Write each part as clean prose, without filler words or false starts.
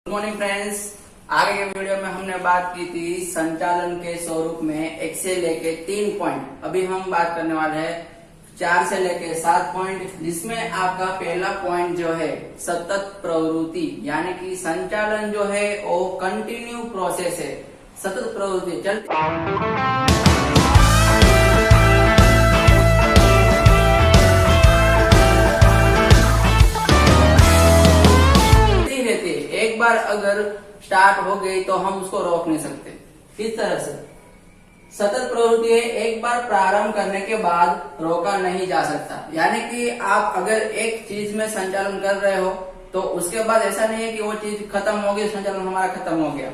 Good morning friends. आगे के video में हमने बात की थी संचालन के स्वरूप में 1 से लेके 3 पॉइंट। अभी हम बात करने वाले हैं 4 से लेके 7 पॉइंट, जिसमें आपका पहला पॉइंट जो है सतत प्रवृत्ति, यानी कि संचालन जो है वो कंटिन्यू प्रोसेस है, सतत प्रवृत्ति चलती रहती है। एक बार अगर स्टार्ट हो गई तो हम उसको रोक नहीं सकते। किस तरह से सतत प्रवृत्ति है, एक बार प्रारंभ करने के बाद रोका नहीं जा सकता। यानी कि आप अगर एक चीज में संचालन कर रहे हो तो उसके बाद ऐसा नहीं है कि वो चीज खत्म हो गई, संचालन हमारा खत्म हो गया।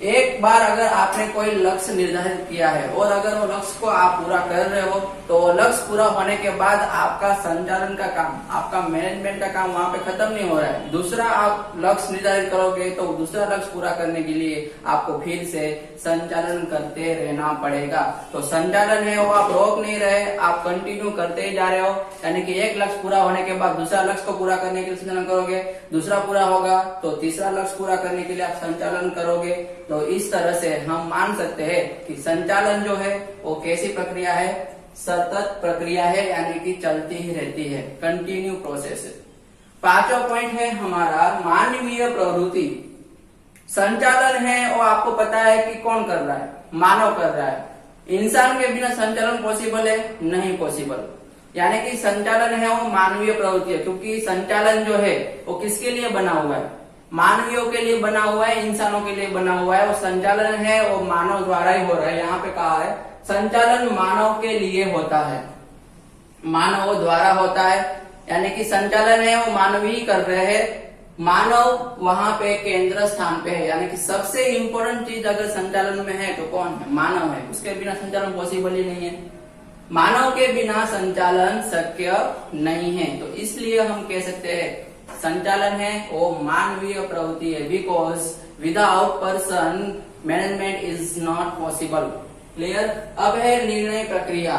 एक बार अगर आपने कोई लक्ष्य निर्धारित किया है और अगर वो लक्ष्य को आप पूरा कर रहे हो तो वो लक्ष्य पूरा होने के बाद आपका संचालन का काम, आपका मैनेजमेंट का काम वहां पे खत्म नहीं हो रहा है। दूसरा आप लक्ष्य निर्धारित करोगे तो दूसरा लक्ष्य पूरा करने के लिए आपको फिर से संचालन करते रहना पड़ेगा। तो संचालन है वो आप रोक नहीं रहे, आप कंटिन्यू करते ही जा रहे हो। यानी कि एक लक्ष्य पूरा होने के बाद दूसरा लक्ष्य को पूरा करने के लिए संचालन करोगे, दूसरा पूरा होगा तो तीसरा लक्ष्य पूरा करने के लिए आप संचालन करोगे। तो इस तरह से हम मान सकते हैं कि संचालन जो है वो कैसी प्रक्रिया है, सतत प्रक्रिया है, यानी कि चलती ही रहती है, कंटिन्यू प्रोसेस है। पांचवा पॉइंट है हमारा मानवीय प्रवृत्ति। संचालन है वो आपको पता है कि कौन कर रहा है, मानव कर रहा है। इंसान के बिना संचालन पॉसिबल है? नहीं पॉसिबल। यानी कि संचालन है वो मानवीय प्रवृत्ति है, क्योंकि संचालन जो है वो किसके लिए बना हुआ है? मानवियों के लिए बना हुआ है, इंसानों के लिए बना हुआ है। वो संचालन है वो मानव द्वारा ही हो रहा है। यहाँ पे कहा है संचालन मानव के लिए होता है, मानव द्वारा होता है। यानी कि संचालन है वो मानव ही कर रहे हैं, मानव वहां पे केंद्र स्थान पे है। यानी कि सबसे इम्पोर्टेंट चीज अगर संचालन में है तो कौन है? मानव है। उसके बिना संचालन पॉसिबल ही नहीं है। मानव के बिना संचालन शक्य नहीं है। तो इसलिए हम कह सकते हैं संचालन है वो मानवीय प्रवृत्ति है, because without person management is not possible. Clear? अब है निर्णय प्रक्रिया।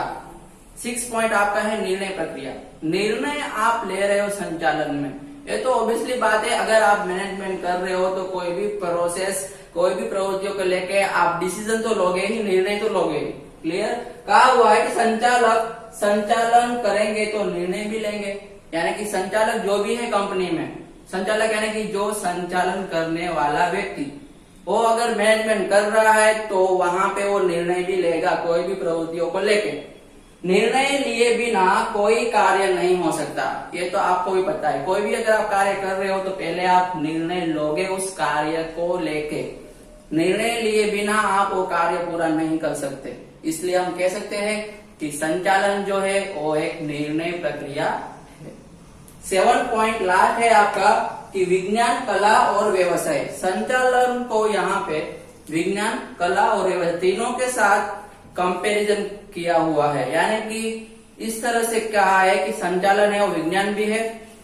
6 पॉइंट आपका है निर्णय प्रक्रिया। निर्णय आप ले रहे हो संचालन में, ये तो ऑब्वियसली बात है। अगर आप मैनेजमेंट कर रहे हो तो कोई भी प्रोसेस, कोई भी प्रवृत्तियों को लेके आप डिसीजन तो लोगे ही, निर्णय तो लोगे। क्लियर? कहा हुआ है कि संचालक संचालन करेंगे तो निर्णय भी लेंगे। यानी कि संचालक जो भी है कंपनी में, संचालक यानी कि जो संचालन करने वाला व्यक्ति, वो अगर मैनेजमेंट कर रहा है तो वहां पे वो निर्णय भी लेगा कोई भी प्रवृत्तियों को लेके। निर्णय लिए बिना कोई कार्य नहीं हो सकता, ये तो आपको भी पता है। कोई भी अगर आप कार्य कर रहे हो तो पहले आप निर्णय लोगे उस कार्य को लेके। निर्णय लिए बिना आप वो कार्य पूरा नहीं कर सकते। इसलिए हम कह सकते हैं कि संचालन जो है वो एक निर्णय प्रक्रिया। 7 पॉइंट लास्ट है आपका कि विज्ञान, कला और व्यवसाय। संचालन को यहाँ पे विज्ञान, कला और व्यवसाय तीनों के साथ कंपैरिजन किया हुआ है। यानी कि इस तरह से कहा है कि संचालन है वो विज्ञान भी है,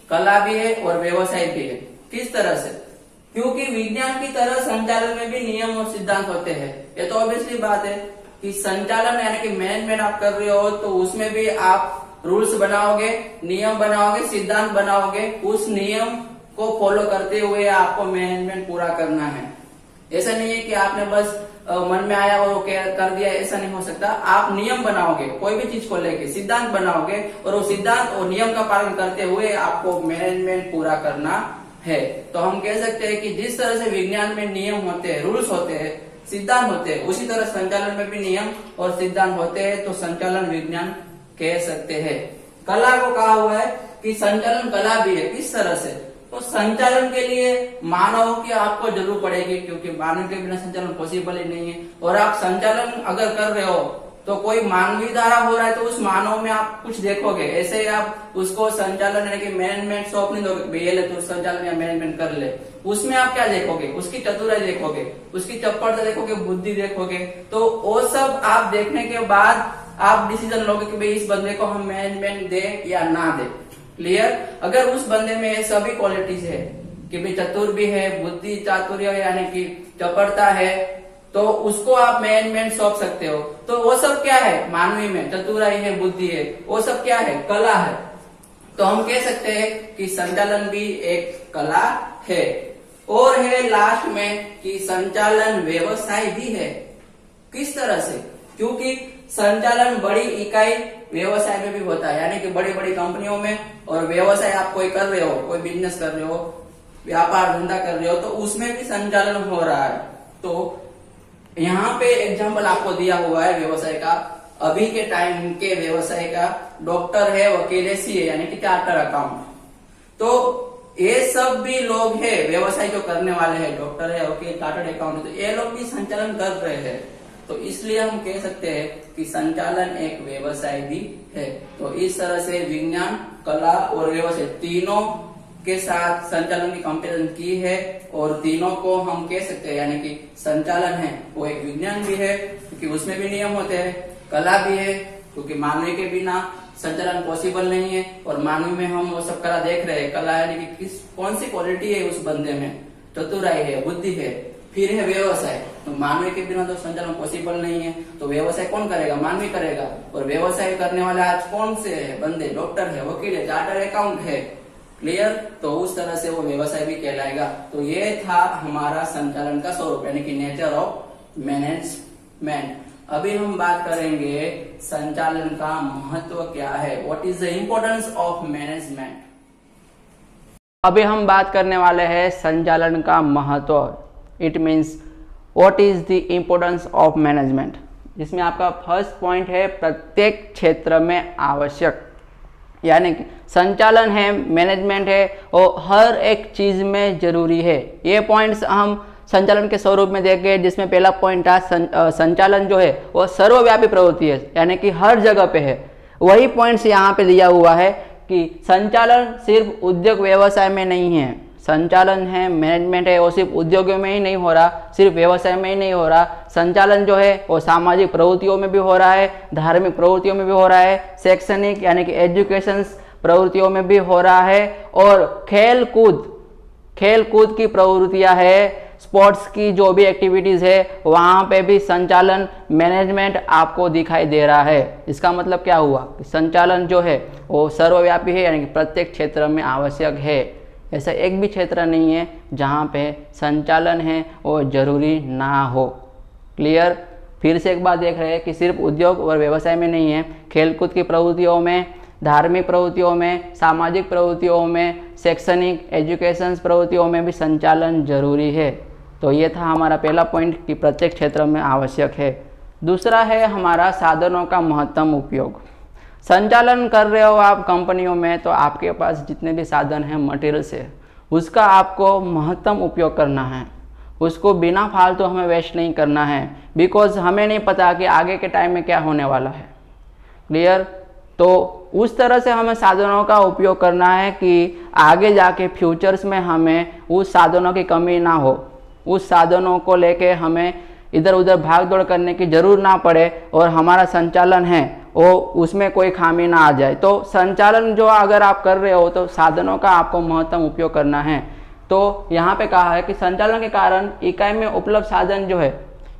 कला भी है और व्यवसाय भी है। किस तरह से? क्योंकि विज्ञान की तरह संचालन में भी नियम और सिद्धांत होते हैं। ये तो ऑब्वियसली बात है कि संचालन यानी कि मैनेजमेंट आप कर रहे हो तो उसमें भी आप रूल्स बनाओगे, नियम बनाओगे, सिद्धांत बनाओगे। उस नियम को फॉलो करते हुए आपको मैनेजमेंट पूरा करना है। ऐसा नहीं है कि आपने बस मन में आया और कर दिया, ऐसा नहीं हो सकता। आप नियम बनाओगे, कोई भी चीज को लेके सिद्धांत बनाओगे और वो सिद्धांत और नियम का पालन करते हुए आपको मैनेजमेंट पूरा करना है। तो हम कह सकते हैं कि जिस तरह से विज्ञान में नियम होते हैं, रूल्स होते हैं, सिद्धांत होते हैं, उसी तरह संचालन में भी नियम और सिद्धांत होते हैं। तो संचालन विज्ञान कह सकते हैं। कला को कहा हुआ है कि संचालन कला भी है। किस तरह से? तो संचालन के लिए मानव की आपको जरूर पड़ेगी, क्योंकि मानव के बिना संचालन पॉसिबल ही नहीं है। और आप संचालन अगर कर रहे हो तो कोई मानवीय द्वारा हो रहा है तो उस मानव में आप कुछ देखोगे। ऐसे ही आप उसको संचालन यानी कि मैनेजमेंट सौंप नहीं दोगे, ये ले तो संचालन या मैनेजमेंट कर ले। उसमें आप क्या देखोगे? उसकी चतुराई देखोगे, उसकी चपड़ता देखोगे, बुद्धि देखोगे। तो वो सब आप देखने के बाद आप डिसीजन लोगे कि भाई इस बंदे को हम मैनेजमेंट दे या ना दे। क्लियर? अगर उस बंदे में सभी क्वालिटीज है कि भाई चतुर भी है, बुद्धि चातुर्य यानी कि चपड़ता है, तो उसको आप मैनेजमेंट सौंप सकते हो। तो वो सब क्या है? मानवीय में चतुराई है, बुद्धि है, वो सब क्या है? कला है। तो हम कह सकते हैं कि संचालन भी एक कला है। और है लास्ट में कि संचालन व्यवसाय भी है। किस तरह से? क्योंकि संचालन बड़ी इकाई व्यवसाय में भी होता है, यानी कि बड़ी बड़ी कंपनियों में, और व्यवसाय आप कोई कर रहे हो, कोई बिजनेस कर रहे हो, व्यापार धंधा कर रहे हो, तो उसमें भी संचालन हो रहा है। तो यहाँ पे एग्जाम्पल आपको दिया हुआ है व्यवसाय का। अभी के टाइम के व्यवसाय का डॉक्टर है, वकील है, सीए यानी कि चार्टर अकाउंट, तो ये सब भी लोग हैं व्यवसाय जो करने वाले हैं, डॉक्टर है, वकील, चार्टर्ड अकाउंट, तो ये लोग भी संचालन कर रहे हैं। तो इसलिए हम कह सकते हैं कि संचालन एक व्यवसाय भी है। तो इस तरह से विज्ञान, कला और व्यवसाय तीनों के साथ संचालन की कंपेरिजन की है, और तीनों को हम कह सकते हैं, यानी कि संचालन है वो एक विज्ञान भी है क्योंकि उसमें भी नियम होते हैं, कला भी है क्योंकि मानवीय के बिना संचालन पॉसिबल नहीं है, और मानवीय में हम वो सब कला देख रहे हैं। कला यानी कि कौन सी क्वालिटी है उस बंदे में, चतुराई है, बुद्धि है। फिर है व्यवसाय, तो मानवीय के बिना तो संचालन पॉसिबल नहीं है, तो व्यवसाय कौन करेगा? मानवीय करेगा। और व्यवसाय करने वाले आज कौन से है बंदे? डॉक्टर है, वकील है, चार्टर्ड अकाउंट है। क्लियर? तो उस तरह से वो व्यवसाय भी कहलाएगा। तो ये था हमारा संचालन का स्वरूप, यानी कि नेचर ऑफ मैनेजमेंट। अभी हम बात करेंगे संचालन का महत्व क्या है, what is the importance of management. अभी हम बात करने वाले हैं संचालन का महत्व, it means what is the importance of management, जिसमें आपका फर्स्ट पॉइंट है प्रत्येक क्षेत्र में आवश्यक, यानी कि संचालन है, मैनेजमेंट है, और हर एक चीज में जरूरी है। ये पॉइंट्स हम संचालन के स्वरूप में देखेंगे, जिसमें पहला पॉइंट था संचालन जो है वो सर्वव्यापी प्रवृत्ति है, यानी कि हर जगह पे है। वही पॉइंट्स यहाँ पे दिया हुआ है कि संचालन सिर्फ उद्योग व्यवसाय में नहीं है, संचालन है, मैनेजमेंट है, वो सिर्फ उद्योगों में ही नहीं हो रहा, सिर्फ व्यवसाय में ही नहीं हो रहा। संचालन जो है वो सामाजिक प्रवृत्तियों में भी हो रहा है, धार्मिक प्रवृत्तियों में भी हो रहा है, शैक्षणिक यानी कि एजुकेशन प्रवृत्तियों में भी हो रहा है, और खेल कूद की प्रवृत्तियां है, स्पोर्ट्स की जो भी एक्टिविटीज है वहां पे भी संचालन, मैनेजमेंट आपको दिखाई दे रहा है। इसका मतलब क्या हुआ कि संचालन जो है वो सर्वव्यापी है, यानी कि प्रत्येक क्षेत्र में आवश्यक है। ऐसा एक भी क्षेत्र नहीं है जहाँ पे संचालन है वो जरूरी ना हो। क्लियर? फिर से एक बात देख रहे हैं कि सिर्फ उद्योग और व्यवसाय में नहीं है, खेलकूद की प्रवृत्तियों में, धार्मिक प्रवृत्तियों में, सामाजिक प्रवृत्तियों में, शैक्षणिक एजुकेशन प्रवृत्तियों में भी संचालन जरूरी है। तो ये था हमारा पहला पॉइंट कि प्रत्येक क्षेत्र में आवश्यक है। दूसरा है हमारा साधनों का महत्तम उपयोग। संचालन कर रहे हो आप कंपनियों में, तो आपके पास जितने भी साधन हैं, मटेरियल्स है, उसका आपको महत्तम उपयोग करना है, उसको बिना फालतू हमें वेस्ट नहीं करना है, बिकॉज हमें नहीं पता कि आगे के टाइम में क्या होने वाला है। क्लियर? तो उस तरह से हमें साधनों का उपयोग करना है कि आगे जाके फ्यूचर्स में हमें उस साधनों की कमी ना हो, उस साधनों को लेके हमें इधर उधर भाग दौड़ करने की जरूर ना पड़े, और हमारा संचालन है वो उसमें कोई खामी ना आ जाए। तो संचालन जो अगर आप कर रहे हो तो साधनों का आपको महत्तम उपयोग करना है। तो यहाँ पे कहा है कि संचालन के कारण इकाई में उपलब्ध साधन जो है,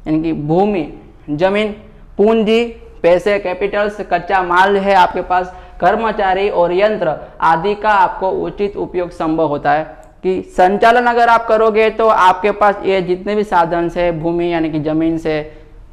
यानी कि भूमि, जमीन, पूंजी, पैसे, कैपिटल्स, कच्चा माल है आपके पास, कर्मचारी और यंत्र आदि का आपको उचित उपयोग संभव होता है। कि संचालन अगर आप करोगे तो आपके पास ये जितने भी साधन से, भूमि यानी कि जमीन से,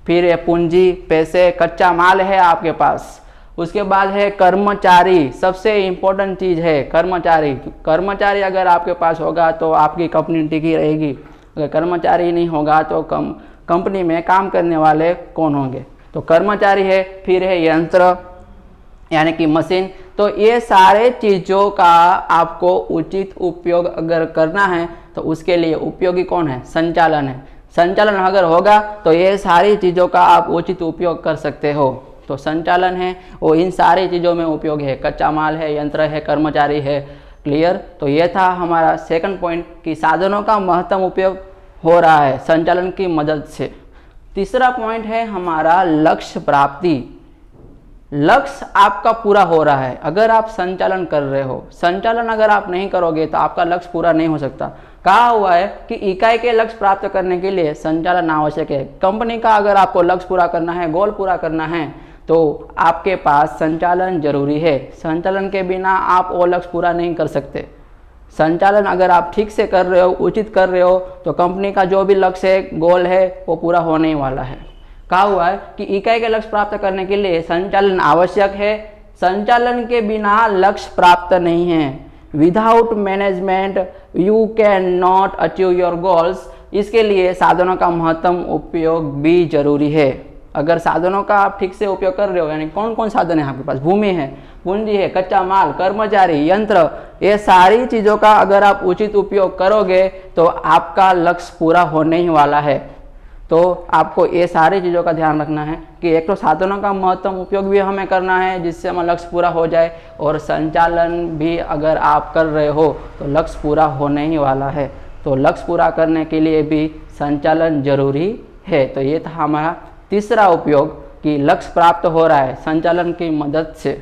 फिर ये पूंजी, पैसे, कच्चा माल है आपके पास, उसके बाद है कर्मचारी, सबसे इम्पोर्टेंट चीज है कर्मचारी। कर्मचारी अगर आपके पास होगा तो आपकी कंपनी टिकी रहेगी, अगर कर्मचारी नहीं होगा तो कंपनी में काम करने वाले कौन होंगे? तो कर्मचारी है। फिर है यंत्र यानी कि मशीन। तो ये सारे चीजों का आपको उचित उपयोग अगर करना है तो उसके लिए उपयोगी कौन है? संचालन है। संचालन अगर होगा तो ये सारी चीजों का आप उचित उपयोग कर सकते हो। तो संचालन है वो इन सारी चीजों में उपयोग है, कच्चा माल है, यंत्र है, कर्मचारी है। क्लियर? तो ये था हमारा सेकंड पॉइंट कि साधनों का महत्तम उपयोग हो रहा है संचालन की मदद से। तीसरा पॉइंट है हमारा लक्ष्य प्राप्ति। लक्ष्य आपका पूरा हो रहा है अगर आप संचालन कर रहे हो। संचालन अगर आप नहीं करोगे तो आपका लक्ष्य पूरा नहीं हो सकता। कहा हुआ है कि इकाई के लक्ष्य प्राप्त करने के लिए संचालन आवश्यक है। कंपनी का अगर आपको लक्ष्य पूरा करना है, गोल पूरा करना है, तो आपके पास संचालन जरूरी है। संचालन के बिना आप वो लक्ष्य पूरा नहीं कर सकते। संचालन अगर आप ठीक से कर रहे हो, उचित कर रहे हो, तो कंपनी का जो भी लक्ष्य है, गोल है, वो पूरा होने ही वाला है। कहा हुआ है कि इकाई के लक्ष्य प्राप्त करने के लिए संचालन आवश्यक है। संचालन के बिना लक्ष्य प्राप्त नहीं है। Without management you can not achieve your goals. इसके लिए साधनों का महत्तम उपयोग भी जरूरी है। अगर साधनों का आप ठीक से उपयोग कर रहे हो, यानी कौन कौन साधन है आपके पास, भूमि है, पूंजी है, कच्चा माल, कर्मचारी, यंत्र, ये सारी चीजों का अगर आप उचित उपयोग करोगे तो आपका लक्ष्य पूरा होने ही वाला है। तो आपको ये सारी चीज़ों का ध्यान रखना है कि एक तो साधनों का महत्तम उपयोग भी हमें करना है जिससे हमारा लक्ष्य पूरा हो जाए, और संचालन भी अगर आप कर रहे हो तो लक्ष्य पूरा होने ही वाला है। तो लक्ष्य पूरा करने के लिए भी संचालन जरूरी है। तो ये था हमारा तीसरा उपयोग कि लक्ष्य प्राप्त हो रहा है संचालन की मदद से।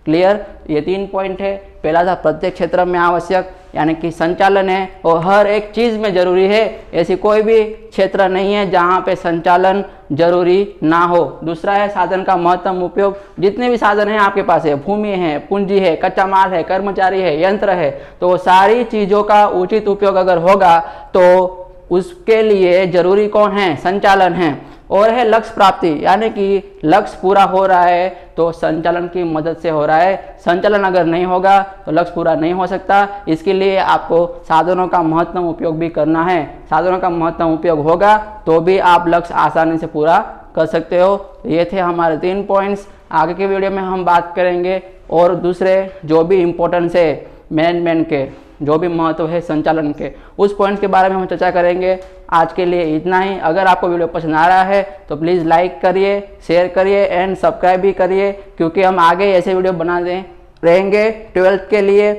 क्लियर? ये 3 पॉइंट है। पहला था प्रत्येक क्षेत्र में आवश्यक, यानी कि संचालन है और हर एक चीज़ में जरूरी है। ऐसी कोई भी क्षेत्र नहीं है जहाँ पे संचालन जरूरी ना हो। दूसरा है साधन का महत्तम उपयोग। जितने भी साधन हैं आपके पास है, भूमि है, पूंजी है, कच्चा माल है, कर्मचारी है, यंत्र है, तो वो सारी चीज़ों का उचित उपयोग अगर होगा तो उसके लिए जरूरी कौन है? संचालन है। और है लक्ष्य प्राप्ति, यानी कि लक्ष्य पूरा हो रहा है तो संचालन की मदद से हो रहा है। संचालन अगर नहीं होगा तो लक्ष्य पूरा नहीं हो सकता। इसके लिए आपको साधनों का महत्तम उपयोग भी करना है। साधनों का महत्तम उपयोग होगा तो भी आप लक्ष्य आसानी से पूरा कर सकते हो। ये थे हमारे 3 पॉइंट्स। आगे के वीडियो में हम बात करेंगे और दूसरे जो भी इम्पोर्टेंस है मैनेजमेंट के, जो भी महत्व है संचालन के, उस पॉइंट्स के बारे में हम चर्चा करेंगे। आज के लिए इतना ही। अगर आपको वीडियो पसंद आ रहा है तो प्लीज़ लाइक करिए, शेयर करिए एंड सब्सक्राइब भी करिए, क्योंकि हम आगे ऐसे वीडियो बनाते रहेंगे 12th के लिए।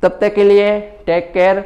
तब तक के लिए टेक केयर।